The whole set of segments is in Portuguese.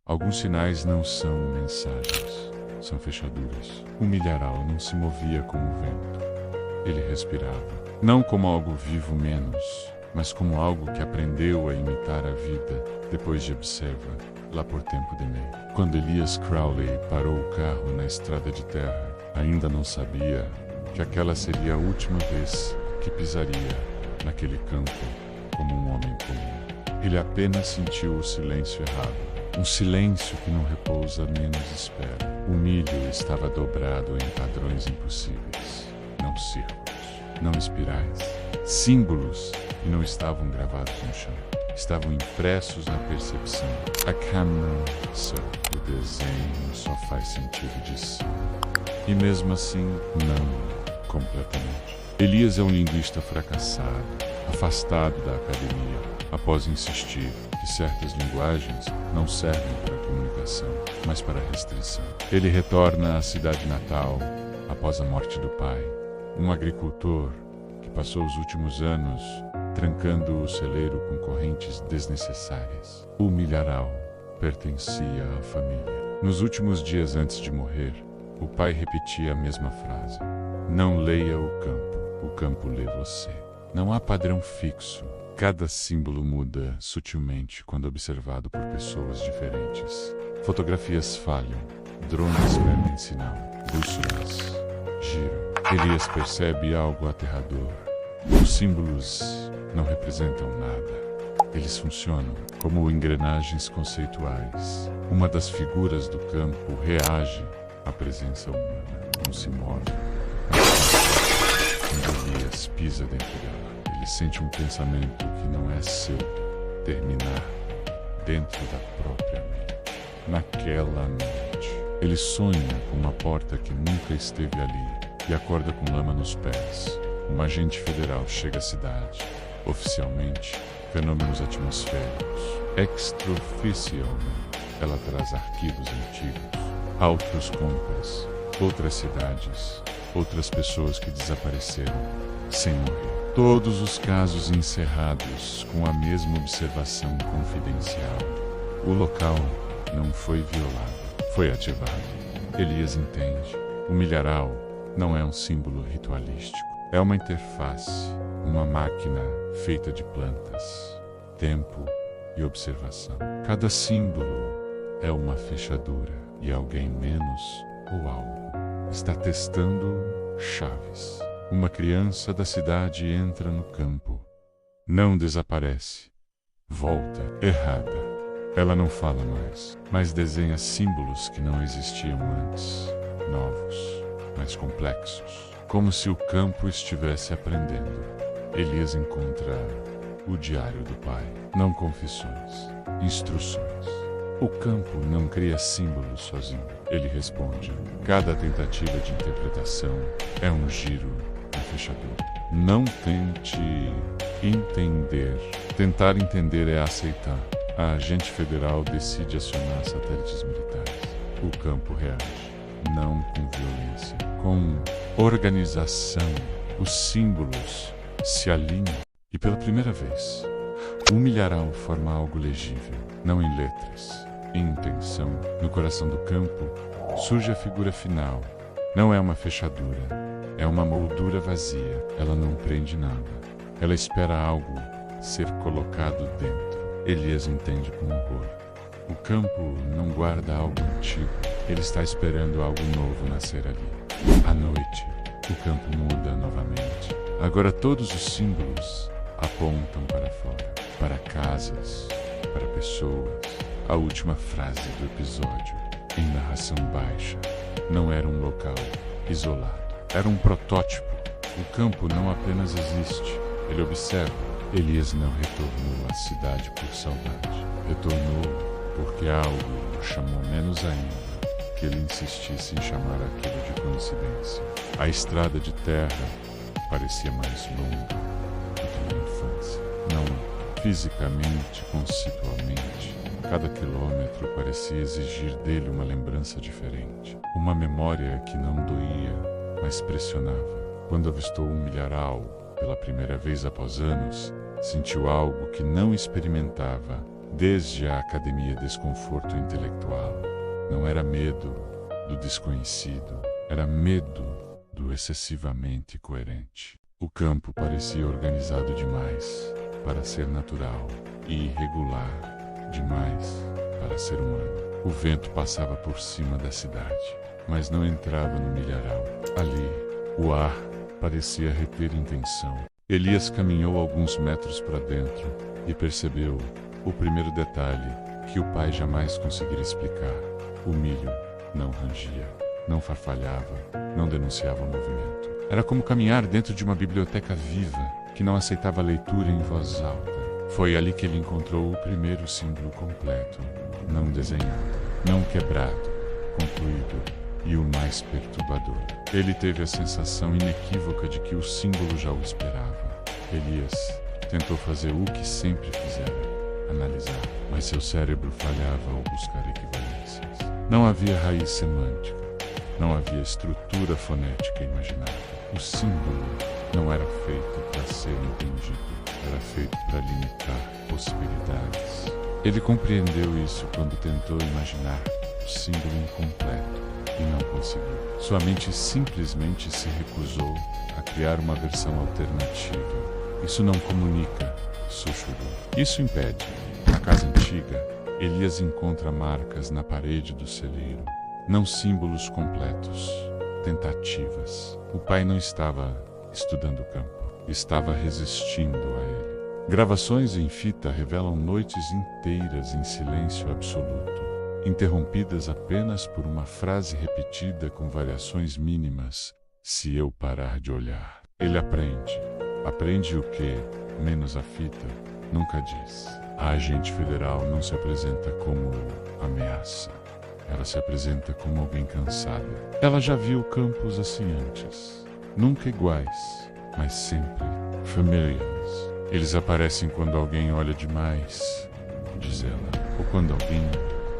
Alguns sinais não são mensagens, são fechaduras. O milharal não se movia como o vento. Ele respirava, não como algo vivo menos, mas como algo que aprendeu a imitar a vida depois de observa, lá por tempo de meio. Quando Elias Crowley parou o carro na estrada de terra, ainda não sabia que aquela seria a última vez que pisaria naquele campo como um homem comum. Ele apenas sentiu o silêncio errado. Um silêncio que não repousa menos espera. O milho estava dobrado em padrões impossíveis. Não círculos, não espirais. Símbolos que não estavam gravados no chão. Estavam impressos na percepção. A câmera, o desenho só faz sentido de si. E mesmo assim, não completamente. Elias é um linguista fracassado, afastado da academia, após insistir que certas linguagens não servem para a comunicação, mas para a restrição. Ele retorna à cidade natal após a morte do pai, um agricultor que passou os últimos anos trancando o celeiro com correntes desnecessárias. O milharal pertencia à família. Nos últimos dias antes de morrer, o pai repetia a mesma frase: não leia o campo lê você. Não há padrão fixo. Cada símbolo muda sutilmente quando observado por pessoas diferentes. Fotografias falham, drones perdem sinal, bússolas giram. Elias percebe algo aterrador. Os símbolos não representam nada. Eles funcionam como engrenagens conceituais. Uma das figuras do campo reage à presença humana, não se move. Quando Elias pisa dentro dela, ele sente um pensamento que não é seu terminar dentro da própria mente. Naquela noite, ele sonha com uma porta que nunca esteve ali e acorda com lama nos pés. Uma agente federal chega à cidade. Oficialmente, fenômenos atmosféricos. Extraoficialmente, ela traz arquivos antigos, outros compras, outras cidades, outras pessoas que desapareceram sem morrer. Todos os casos encerrados com a mesma observação confidencial. O local não foi violado, foi ativado. Elias entende. O milharal não é um símbolo ritualístico. É uma interface, uma máquina feita de plantas, tempo e observação. Cada símbolo é uma fechadura e alguém menos ou algo está testando chaves. Uma criança da cidade entra no campo. Não desaparece. Volta errada. Ela não fala mais, mas desenha símbolos que não existiam antes. Novos, mais complexos. Como se o campo estivesse aprendendo. Elias encontra o diário do pai. Não confissões, instruções. O campo não cria símbolos sozinho. Ele responde. Cada tentativa de interpretação é um giro na fechadura. Não tente entender. Tentar entender é aceitar. A agente federal decide acionar satélites militares. O campo reage. Não com violência, com organização. Os símbolos se alinham e pela primeira vez, o milharal forma algo legível, não em letras, em intenção. No coração do campo surge a figura final. Não é uma fechadura, é uma moldura vazia. Ela não prende nada. Ela espera algo ser colocado dentro. Elias entende com horror. O campo não guarda algo antigo. Ele está esperando algo novo nascer ali. À noite, o campo muda novamente. Agora todos os símbolos apontam para fora, para casas, para pessoas. A última frase do episódio, em narração baixa, não era um local isolado. Era um protótipo. O campo não apenas existe, ele observa. Elias não retornou à cidade por saudade. Retornou porque algo o chamou menos ainda que ele insistisse em chamar aquilo de coincidência. A estrada de terra parecia mais longa do que na infância. Não fisicamente, conceitualmente. Cada quilômetro parecia exigir dele uma lembrança diferente. Uma memória que não doía, mas pressionava. Quando avistou um milharal pela primeira vez após anos, sentiu algo que não experimentava desde a academia Desconforto Intelectual. Não era medo do desconhecido, era medo do excessivamente coerente. O campo parecia organizado demais para ser natural e irregular demais para ser humano. O vento passava por cima da cidade, mas não entrava no milharal. Ali, o ar parecia reter intenção. Elias caminhou alguns metros para dentro e percebeu o primeiro detalhe que o pai jamais conseguiria explicar. O milho não rangia, não farfalhava, não denunciava o movimento. Era como caminhar dentro de uma biblioteca viva que não aceitava leitura em voz alta. Foi ali que ele encontrou o primeiro símbolo completo, não desenhado, não quebrado, concluído e o mais perturbador. Ele teve a sensação inequívoca de que o símbolo já o esperava. Elias tentou fazer o que sempre fizera, analisar, mas seu cérebro falhava ao buscar equivalências. Não havia raiz semântica, não havia estrutura fonética imaginável. O símbolo não era feito para ser entendido, era feito para limitar possibilidades. Ele compreendeu isso quando tentou imaginar o símbolo incompleto e não conseguiu. Sua mente simplesmente se recusou a criar uma versão alternativa. Isso não comunica, sussurrou. Isso impede. Na casa antiga, Elias encontra marcas na parede do celeiro, não símbolos completos, tentativas. O pai não estava estudando o campo, estava resistindo a ele. Gravações em fita revelam noites inteiras em silêncio absoluto, interrompidas apenas por uma frase repetida com variações mínimas: se eu parar de olhar. Ele aprende. Aprende o que, menos a fita, nunca diz. A agente federal não se apresenta como ameaça. Ela se apresenta como alguém cansada. Ela já viu campos assim antes. Nunca iguais, mas sempre familiares. Eles aparecem quando alguém olha demais, diz ela, ou quando alguém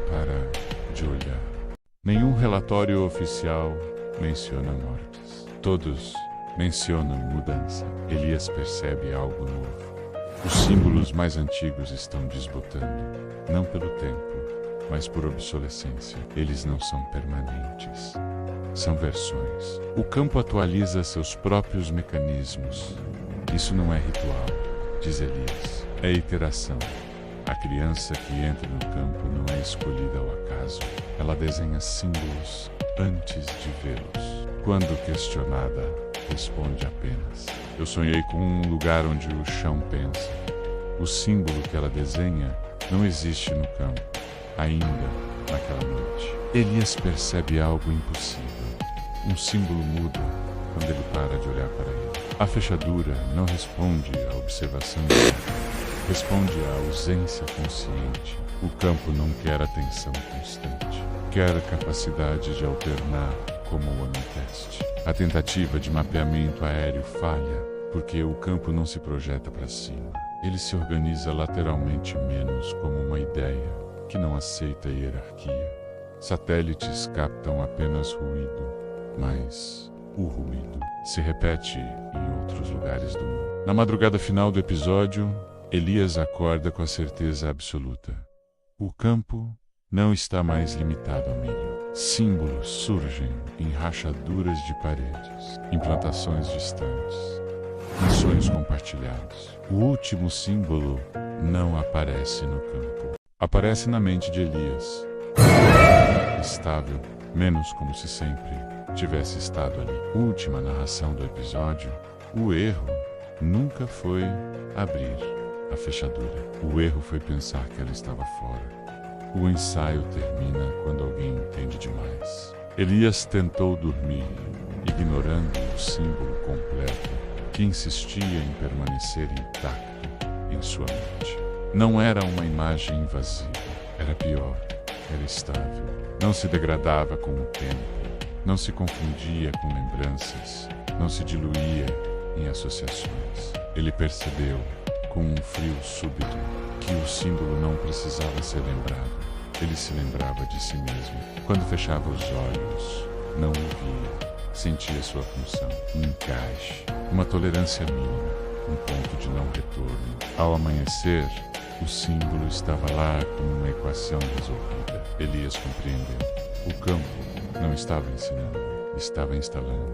para de olhar. Nenhum relatório oficial menciona mortes. Todos mencionam mudança. Elias percebe algo novo. Os símbolos mais antigos estão desbotando, não pelo tempo, mas por obsolescência. Eles não são permanentes. São versões. O campo atualiza seus próprios mecanismos. Isso não é ritual, diz Elias. É iteração. A criança que entra no campo não é escolhida ao acaso. Ela desenha símbolos antes de vê-los. Quando questionada, responde apenas: eu sonhei com um lugar onde o chão pensa. O símbolo que ela desenha não existe no campo, ainda naquela noite. Elias percebe algo impossível. Um símbolo muda quando ele para de olhar para ele. A fechadura não responde à observação direta, responde à ausência consciente. O campo não quer atenção constante, quer a capacidade de alternar como o teste. A tentativa de mapeamento aéreo falha, porque o campo não se projeta para cima. Ele se organiza lateralmente menos como uma ideia que não aceita hierarquia. Satélites captam apenas ruído, mas o ruído se repete em outros lugares do mundo. Na madrugada final do episódio, Elias acorda com a certeza absoluta. O campo não está mais limitado ao milho. Símbolos surgem em rachaduras de paredes, em plantações distantes, em sonhos compartilhados. O último símbolo não aparece no campo. Aparece na mente de Elias. Estável, menos como se sempre tivesse estado ali. Última narração do episódio: o erro nunca foi abrir a fechadura. O erro foi pensar que ela estava fora. O ensaio termina quando alguém entende demais. Elias tentou dormir, ignorando o símbolo completo que insistia em permanecer intacto em sua mente. Não era uma imagem invasiva, era pior, era estável. Não se degradava com o tempo, não se confundia com lembranças, não se diluía em associações. Ele percebeu, com um frio súbito, que o símbolo não precisava ser lembrado. Ele se lembrava de si mesmo. Quando fechava os olhos, não o via. Sentia sua função, um encaixe, uma tolerância mínima, um ponto de não retorno. Ao amanhecer, O símbolo estava lá como uma equação resolvida. Elias compreendeu. O campo não estava ensinando, estava instalando.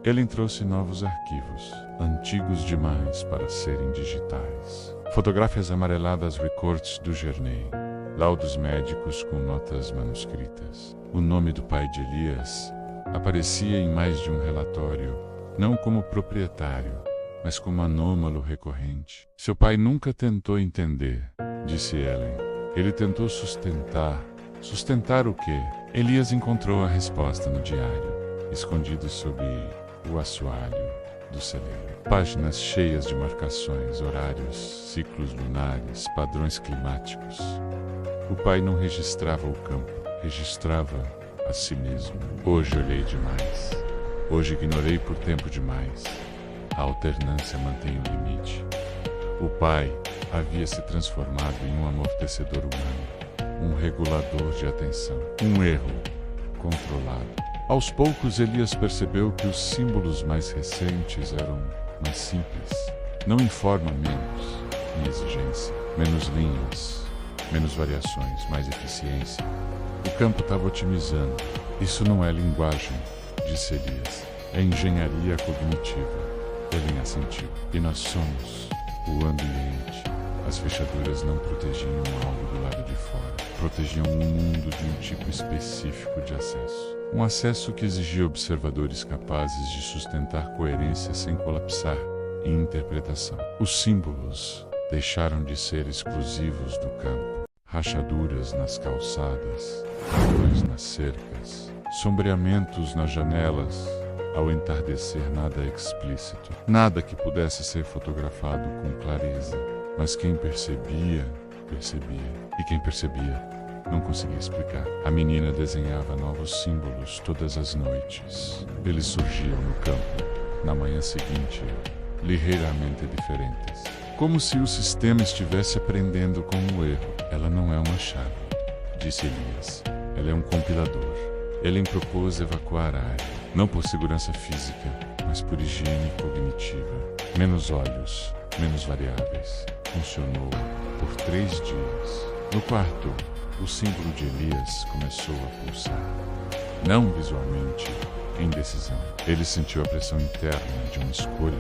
Ele trouxe novos arquivos, antigos demais para serem digitais. Fotografias amareladas recortes do Journey, laudos médicos com notas manuscritas. O nome do pai de Elias aparecia em mais de um relatório, não como proprietário, mas como anômalo recorrente. Seu pai nunca tentou entender, disse Ellen. Ele tentou sustentar. Sustentar o quê? Elias encontrou a resposta no diário, escondido sob o assoalho do celeiro. Páginas cheias de marcações, horários, ciclos lunares, padrões climáticos. O pai não registrava o campo, registrava a si mesmo. Hoje olhei demais. Hoje ignorei por tempo demais. A alternância mantém o limite. O pai havia se transformado em um amortecedor humano, um regulador de atenção, um erro controlado. Aos poucos, Elias percebeu que os símbolos mais recentes eram mais simples. Não em forma menos, em exigência. Menos linhas, menos variações, mais eficiência. O campo estava otimizando. Isso não é linguagem, disse Elias. É engenharia cognitiva. Ellen assentiu. E nós somos o ambiente. As fechaduras não protegiam algo do lado de fora. Protegiam um mundo de um tipo específico de acesso. Um acesso que exigia observadores capazes de sustentar coerência sem colapsar em interpretação. Os símbolos deixaram de ser exclusivos do campo. Rachaduras nas calçadas, padrões nas cercas, sombreamentos nas janelas. Ao entardecer, nada explícito. Nada que pudesse ser fotografado com clareza. Mas quem percebia, percebia. E quem percebia, não conseguia explicar. A menina desenhava novos símbolos todas as noites. Eles surgiam no campo, na manhã seguinte, ligeiramente diferentes. Como se o sistema estivesse aprendendo com o erro. Ela não é uma chave, disse Elias. Ela é um compilador. Ele propôs evacuar a área, não por segurança física, mas por higiene cognitiva. Menos olhos, menos variáveis. Funcionou por 3 dias. No quarto, o símbolo de Elias começou a pulsar. Não visualmente, em decisão. Ele sentiu a pressão interna de uma escolha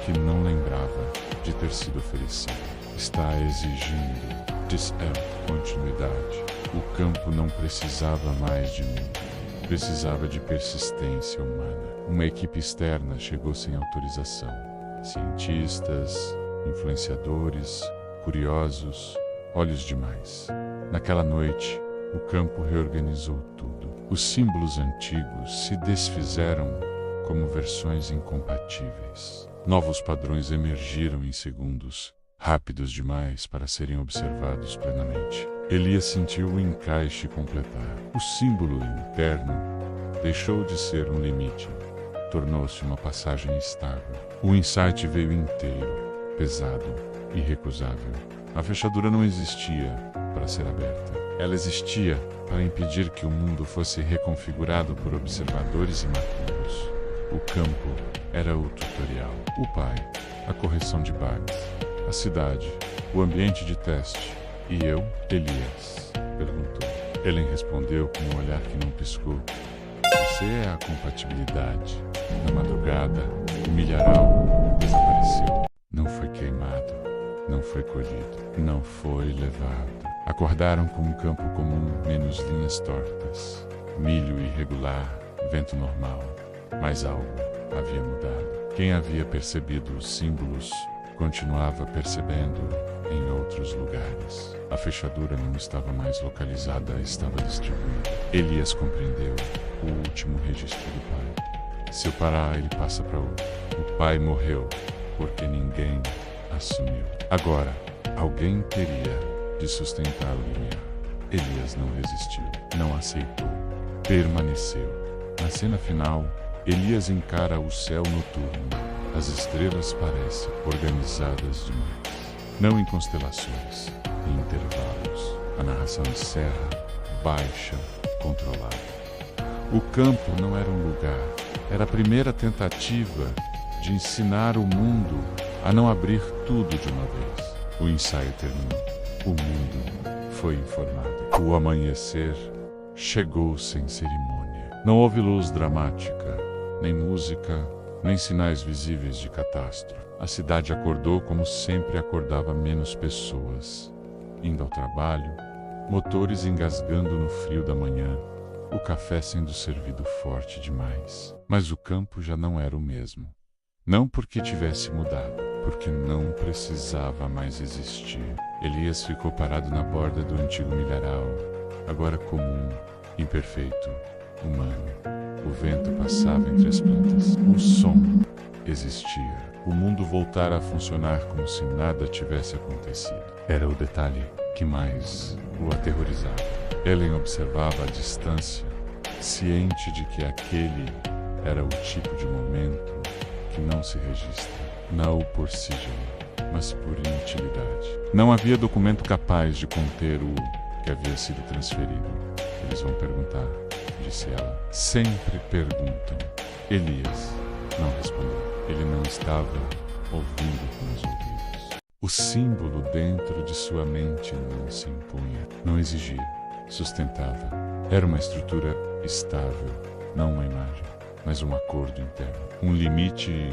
que não lembrava de ter sido oferecida. Está exigindo, disse ela, continuidade. O campo não precisava mais de mim. Precisava de persistência humana. Uma equipe externa chegou sem autorização. Cientistas, influenciadores, curiosos, olhos demais. Naquela noite, o campo reorganizou tudo. Os símbolos antigos se desfizeram como versões incompatíveis. Novos padrões emergiram em segundos, rápidos demais para serem observados plenamente. Elias sentiu o encaixe completar. O símbolo interno deixou de ser um limite. Tornou-se uma passagem estável. O insight veio inteiro, pesado, irrecusável. A fechadura não existia para ser aberta. Ela existia para impedir que o mundo fosse reconfigurado por observadores imaturos. O campo era o tutorial. O pai, a correção de bugs. A cidade, o ambiente de teste. E eu, Elias? Perguntou. Ellen respondeu com um olhar que não piscou. Você é a compatibilidade. Na madrugada, o milharal desapareceu. Não foi queimado, não foi colhido, não foi levado. Acordaram com um campo comum, menos linhas tortas. Milho irregular, vento normal. Mas algo havia mudado. Quem havia percebido os símbolos continuava percebendo em outros lugares. A fechadura não estava mais localizada, estava distribuída. Elias compreendeu o último registro do pai. Se eu parar, ele passa para outro. O pai morreu porque ninguém assumiu. Agora, alguém teria de sustentar o limiar. Elias não resistiu, não aceitou, permaneceu. Na cena final, Elias encara o céu noturno. As estrelas parecem organizadas demais. Não em constelações, em intervalos. A narração encerra, baixa, controlada. O campo não era um lugar, era a primeira tentativa de ensinar o mundo a não abrir tudo de uma vez. O ensaio terminou. O mundo foi informado. O amanhecer chegou sem cerimônia. Não houve luz dramática, nem música, nem sinais visíveis de catástrofe. A cidade acordou como sempre acordava menos pessoas, indo ao trabalho, motores engasgando no frio da manhã, o café sendo servido forte demais. Mas o campo já não era o mesmo. Não porque tivesse mudado, porque não precisava mais existir. Elias ficou parado na borda do antigo milharal, agora comum, imperfeito, humano. O vento passava entre as plantas. O som existia. O mundo voltara a funcionar como se nada tivesse acontecido. Era o detalhe que mais o aterrorizava. Ellen observava à distância, ciente de que aquele era o tipo de momento que não se registra, não por sigilo, mas por inutilidade. Não havia documento capaz de conter o que havia sido transferido. Eles vão perguntar, disse ela. Sempre perguntam. Elias não respondeu. Ele não estava ouvindo com os ouvidos. O símbolo dentro de sua mente não se impunha, não exigia, sustentava. Era uma estrutura estável, não uma imagem, mas um acordo interno. Um limite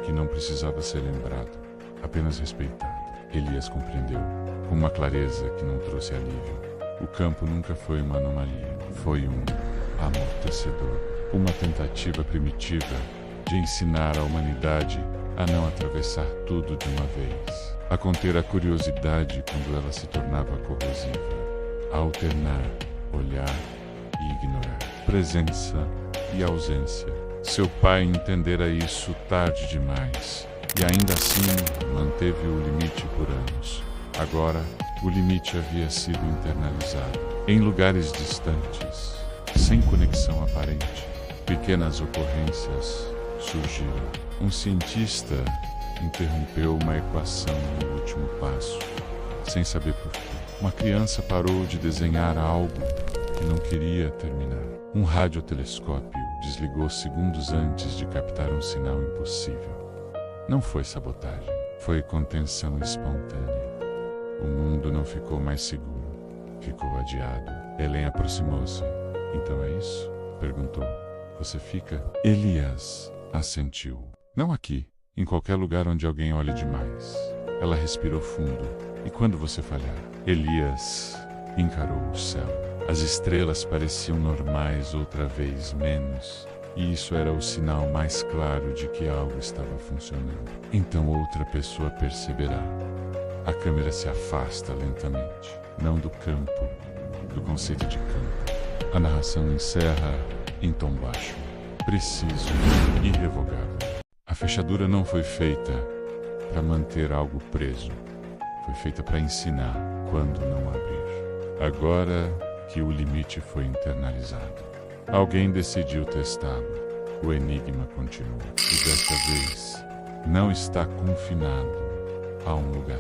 que não precisava ser lembrado, apenas respeitado. Elias compreendeu, com uma clareza que não trouxe alívio. O campo nunca foi uma anomalia, foi um amortecedor. Uma tentativa primitiva de ensinar a humanidade a não atravessar tudo de uma vez, a conter a curiosidade quando ela se tornava corrosiva, a alternar, olhar e ignorar, presença e ausência. Seu pai entendera isso tarde demais e ainda assim manteve o limite por anos. Agora, o limite havia sido internalizado. Em lugares distantes, sem conexão aparente, pequenas ocorrências surgiram. Um cientista interrompeu uma equação no último passo, sem saber por quê. Uma criança parou de desenhar algo que não queria terminar. Um radiotelescópio desligou segundos antes de captar um sinal impossível. Não foi sabotagem, foi contenção espontânea. O mundo não ficou mais seguro, ficou adiado. Ellen aproximou-se. Então é isso? Perguntou. Você fica? Elias assentiu. Não aqui, em qualquer lugar onde alguém olhe demais. Ela respirou fundo. E quando você falhar? Elias encarou o céu. As estrelas pareciam normais outra vez menos. E isso era o sinal mais claro de que algo estava funcionando. Então outra pessoa perceberá. A câmera se afasta lentamente. Não do campo, do conceito de campo. A narração encerra em tom baixo. Preciso, irrevogável. A fechadura não foi feita para manter algo preso. Foi feita para ensinar quando não abrir. Agora que o limite foi internalizado, alguém decidiu testá-lo. O enigma continua. E desta vez, não está confinado a um lugar.